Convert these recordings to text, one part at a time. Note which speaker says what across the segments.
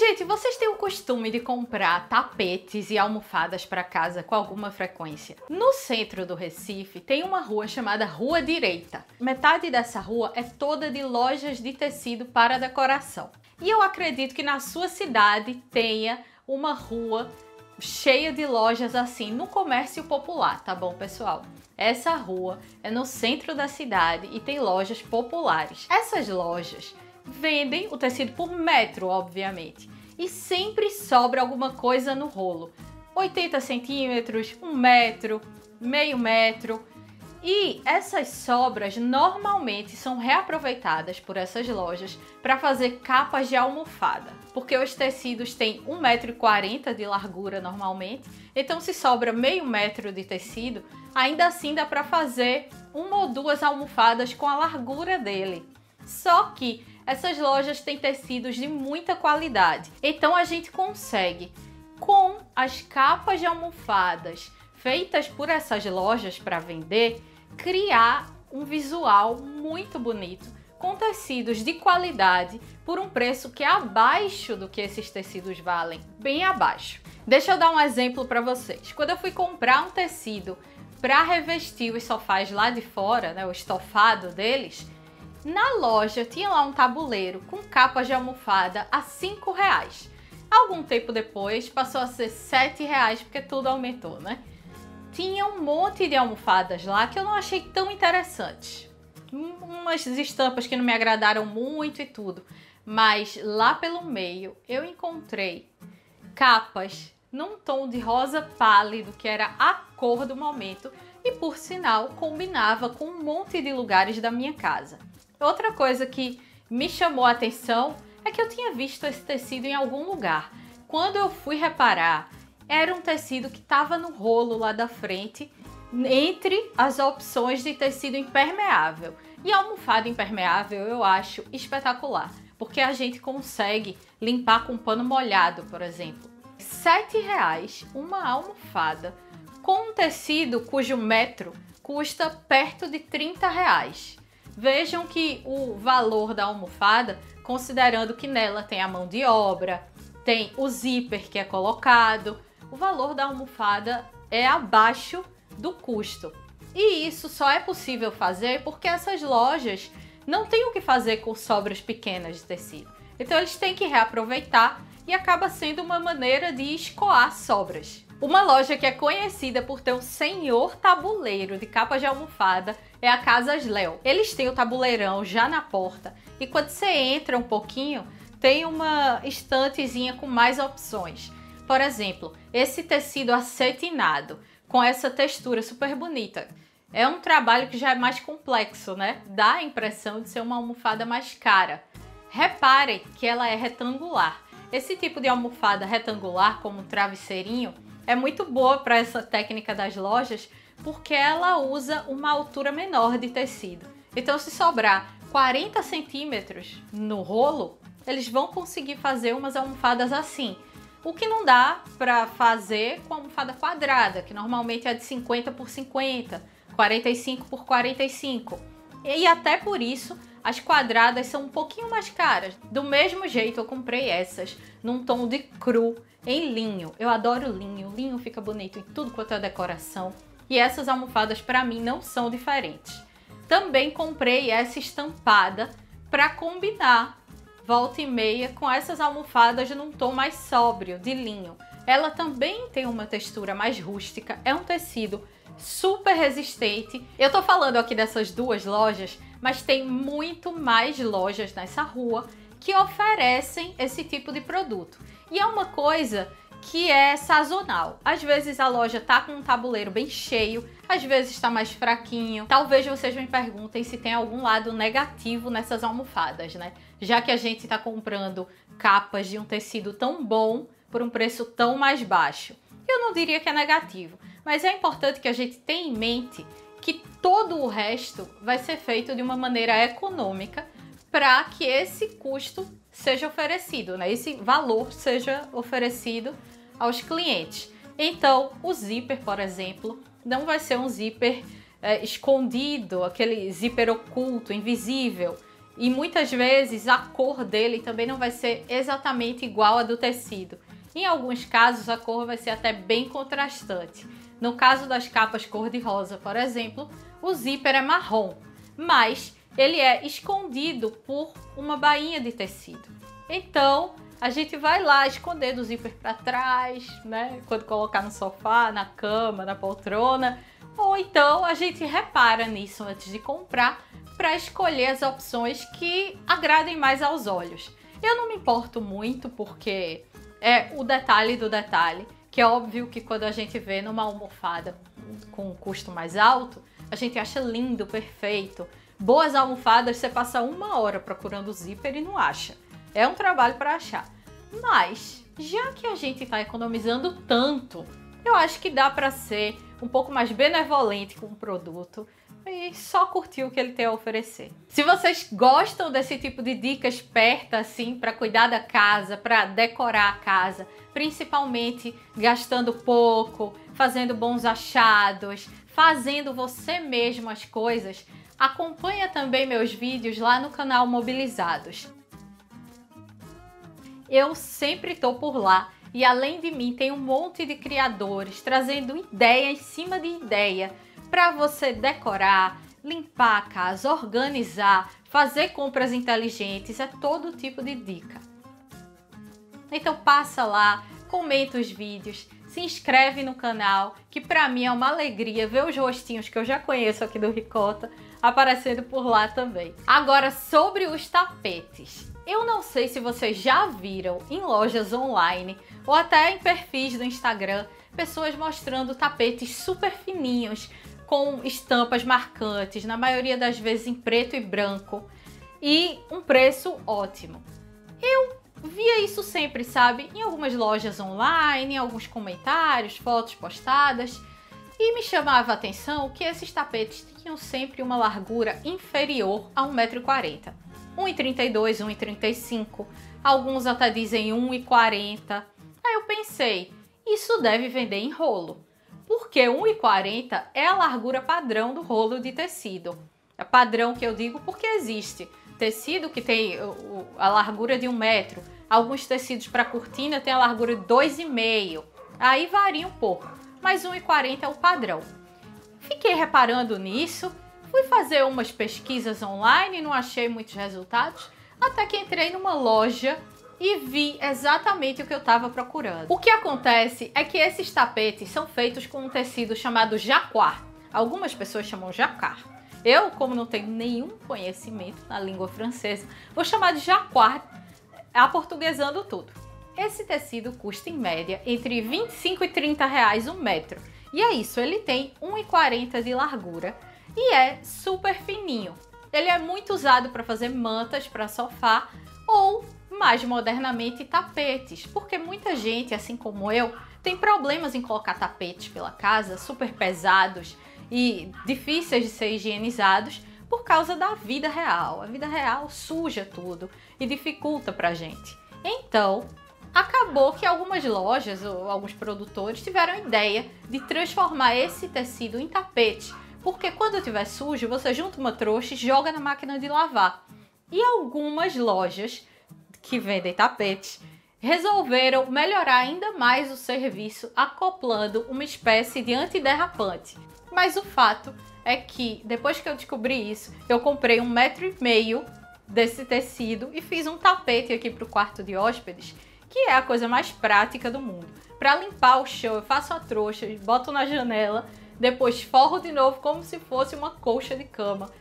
Speaker 1: gente, vocês têm o costume de comprar tapetes e almofadas para casa com alguma frequência? No centro do Recife tem uma rua chamada Rua Direita. Metade dessa rua é toda de lojas de tecido para decoração. E eu acredito que na sua cidade tenha uma rua cheia de lojas assim no comércio popular, tá bom, pessoal? Essa rua é no centro da cidade e tem lojas populares. Essas lojas vendem o tecido por metro, obviamente, e sempre sobra alguma coisa no rolo. 80 centímetros, 1 metro, meio metro. E essas sobras normalmente são reaproveitadas por essas lojas para fazer capas de almofada, porque os tecidos têm 1,40 m de largura normalmente, então se sobra meio metro de tecido, ainda assim dá para fazer 1 ou 2 almofadas com a largura dele. Só que essas lojas têm tecidos de muita qualidade, então a gente consegue, com as capas de almofadas feitas por essas lojas para vender, criar um visual muito bonito, com tecidos de qualidade, por um preço que é abaixo do que esses tecidos valem, bem abaixo. Deixa eu dar um exemplo para vocês. Quando eu fui comprar um tecido para revestir os sofás lá de fora, né, o estofado deles, na loja tinha lá um tabuleiro com capas de almofada a R$5. Algum tempo depois passou a ser R$7, porque tudo aumentou, né? Tinha um monte de almofadas lá que eu não achei tão interessantes. Umas estampas que não me agradaram muito e tudo. Mas lá pelo meio eu encontrei capas num tom de rosa pálido, que era a cor do momento. E por sinal combinava com um monte de lugares da minha casa. Outra coisa que me chamou a atenção é que eu tinha visto esse tecido em algum lugar. Quando eu fui reparar, era um tecido que estava no rolo lá da frente, entre as opções de tecido impermeável. E a almofada impermeável eu acho espetacular, porque a gente consegue limpar com pano molhado, por exemplo. R$7 uma almofada com um tecido cujo metro custa perto de R$30. Vejam que o valor da almofada, considerando que nela tem a mão de obra, tem o zíper que é colocado, o valor da almofada é abaixo do custo. E isso só é possível fazer porque essas lojas não têm o que fazer com sobras pequenas de tecido. Então eles têm que reaproveitar e acaba sendo uma maneira de escoar sobras. Uma loja que é conhecida por ter um senhor tabuleiro de capas de almofada é a Casas Léo. Eles têm o tabuleirão já na porta e quando você entra um pouquinho, tem uma estantezinha com mais opções. Por exemplo, esse tecido acetinado, com essa textura super bonita. É um trabalho que já é mais complexo, né? Dá a impressão de ser uma almofada mais cara. Reparem que ela é retangular. Esse tipo de almofada retangular, como um travesseirinho, é muito boa para essa técnica das lojas, porque ela usa uma altura menor de tecido. Então, se sobrar 40 centímetros no rolo, eles vão conseguir fazer umas almofadas assim. O que não dá para fazer com a almofada quadrada, que normalmente é de 50 por 50, 45 por 45. E até por isso, as quadradas são um pouquinho mais caras. Do mesmo jeito, eu comprei essas num tom de cru, em linho. Eu adoro linho, linho fica bonito em tudo quanto é decoração. E essas almofadas para mim não são diferentes. Também comprei essa estampada para combinar volta e meia com essas almofadas num tom mais sóbrio, de linho. Ela também tem uma textura mais rústica, é um tecido super resistente. Eu tô falando aqui dessas duas lojas, mas tem muito mais lojas nessa rua que oferecem esse tipo de produto. E é uma coisa que é sazonal. Às vezes a loja tá com um tabuleiro bem cheio, às vezes está mais fraquinho. Talvez vocês me perguntem se tem algum lado negativo nessas almofadas, né? Já que a gente tá comprando capas de um tecido tão bom por um preço tão mais baixo. Eu não diria que é negativo, mas é importante que a gente tenha em mente que todo o resto vai ser feito de uma maneira econômica para que esse custo seja oferecido, né? Esse valor seja oferecido aos clientes. Então, o zíper, por exemplo, não vai ser um zíper escondido, aquele zíper oculto, invisível. E muitas vezes a cor dele também não vai ser exatamente igual a do tecido. Em alguns casos a cor vai ser até bem contrastante. No caso das capas cor-de-rosa, por exemplo, o zíper é marrom, mas ele é escondido por uma bainha de tecido. Então a gente vai lá esconder do zíper para trás, né? Quando colocar no sofá, na cama, na poltrona. Ou então a gente repara nisso antes de comprar para escolher as opções que agradem mais aos olhos. Eu não me importo muito porque é o detalhe do detalhe, que é óbvio que quando a gente vê numa almofada com um custo mais alto, a gente acha lindo, perfeito. Boas almofadas você passa 1 hora procurando o zíper e não acha. É um trabalho para achar. Mas, já que a gente está economizando tanto, eu acho que dá para ser um pouco mais benevolente com o produto e só curtir o que ele tem a oferecer. Se vocês gostam desse tipo de dica esperta assim para cuidar da casa, para decorar a casa, principalmente gastando pouco, fazendo bons achados, fazendo você mesmo as coisas, acompanha também meus vídeos lá no canal Mobilizados. Eu sempre tô por lá e além de mim tem um monte de criadores trazendo ideia em cima de ideia para você decorar, limpar a casa, organizar, fazer compras inteligentes, é todo tipo de dica. Então passa lá, comenta os vídeos, se inscreve no canal, que para mim é uma alegria ver os rostinhos que eu já conheço aqui do Ricota aparecendo por lá também. Agora sobre os tapetes. Eu não sei se vocês já viram em lojas online ou até em perfis do Instagram pessoas mostrando tapetes super fininhos com estampas marcantes, na maioria das vezes em preto e branco, e um preço ótimo. Eu via isso sempre, sabe? Em algumas lojas online, em alguns comentários, fotos postadas, e me chamava a atenção que esses tapetes tinham sempre uma largura inferior a 1,40 m. 1,32 m, 1,35 m, alguns até dizem 1,40 m. Aí eu pensei, isso deve vender em rolo, porque 1,40 m é a largura padrão do rolo de tecido. É padrão que eu digo porque existe tecido que tem a largura de 1 metro, alguns tecidos para cortina tem a largura de 2,5 m, aí varia um pouco, mas 1,40 m é o padrão. Fiquei reparando nisso, fui fazer umas pesquisas online, não achei muitos resultados, até que entrei numa loja e vi exatamente o que eu estava procurando. O que acontece é que esses tapetes são feitos com um tecido chamado jacquard. Algumas pessoas chamam jacquard. Eu, como não tenho nenhum conhecimento na língua francesa, vou chamar de jacquard, aportuguesando tudo. Esse tecido custa em média entre 25 e 30 reais um metro. E é isso, ele tem 1,40 m de largura e é super fininho. Ele é muito usado para fazer mantas para sofá ou, mais modernamente, tapetes, porque muita gente, assim como eu, tem problemas em colocar tapetes pela casa super pesados e difíceis de ser higienizados por causa da vida real. A vida real suja tudo e dificulta pra gente. Então, acabou que algumas lojas ou alguns produtores tiveram a ideia de transformar esse tecido em tapete, porque quando estiver sujo, você junta uma trouxa e joga na máquina de lavar. E algumas lojas que vendem tapetes resolveram melhorar ainda mais o serviço acoplando uma espécie de antiderrapante. Mas o fato é que depois que eu descobri isso, eu comprei 1,5 m desse tecido e fiz um tapete aqui para o quarto de hóspedes, que é a coisa mais prática do mundo. Para limpar o chão, eu faço a trouxa, boto na janela, depois forro de novo como se fosse uma colcha de cama.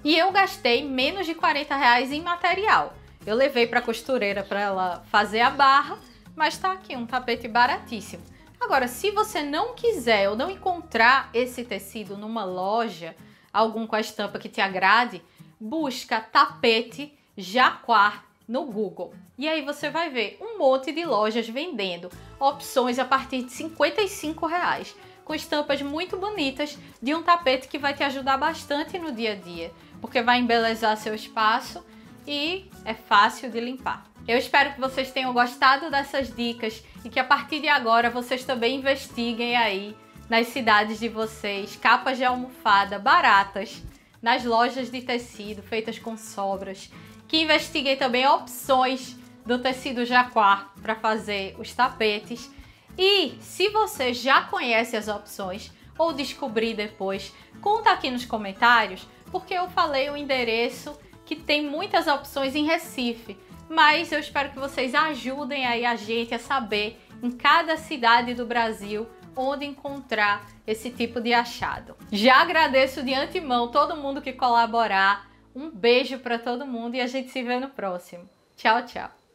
Speaker 1: E eu gastei menos de 40 reais em material. Eu levei para a costureira para ela fazer a barra, mas tá aqui um tapete baratíssimo. Agora, se você não quiser ou não encontrar esse tecido numa loja, algum com a estampa que te agrade, busca tapete jacquard no Google. E aí você vai ver um monte de lojas vendendo opções a partir de 55 reais, com estampas muito bonitas de um tapete que vai te ajudar bastante no dia a dia, porque vai embelezar seu espaço e é fácil de limpar. Eu espero que vocês tenham gostado dessas dicas e que a partir de agora vocês também investiguem aí nas cidades de vocês capas de almofada baratas, nas lojas de tecido feitas com sobras, que investiguei também opções do tecido jacquard para fazer os tapetes. E se você já conhece as opções ou descobrir depois, conta aqui nos comentários, porque eu falei o endereço que tem muitas opções em Recife, mas eu espero que vocês ajudem aí a gente a saber em cada cidade do Brasil onde encontrar esse tipo de achado. Já agradeço de antemão todo mundo que colaborar. Um beijo para todo mundo e a gente se vê no próximo. Tchau, tchau!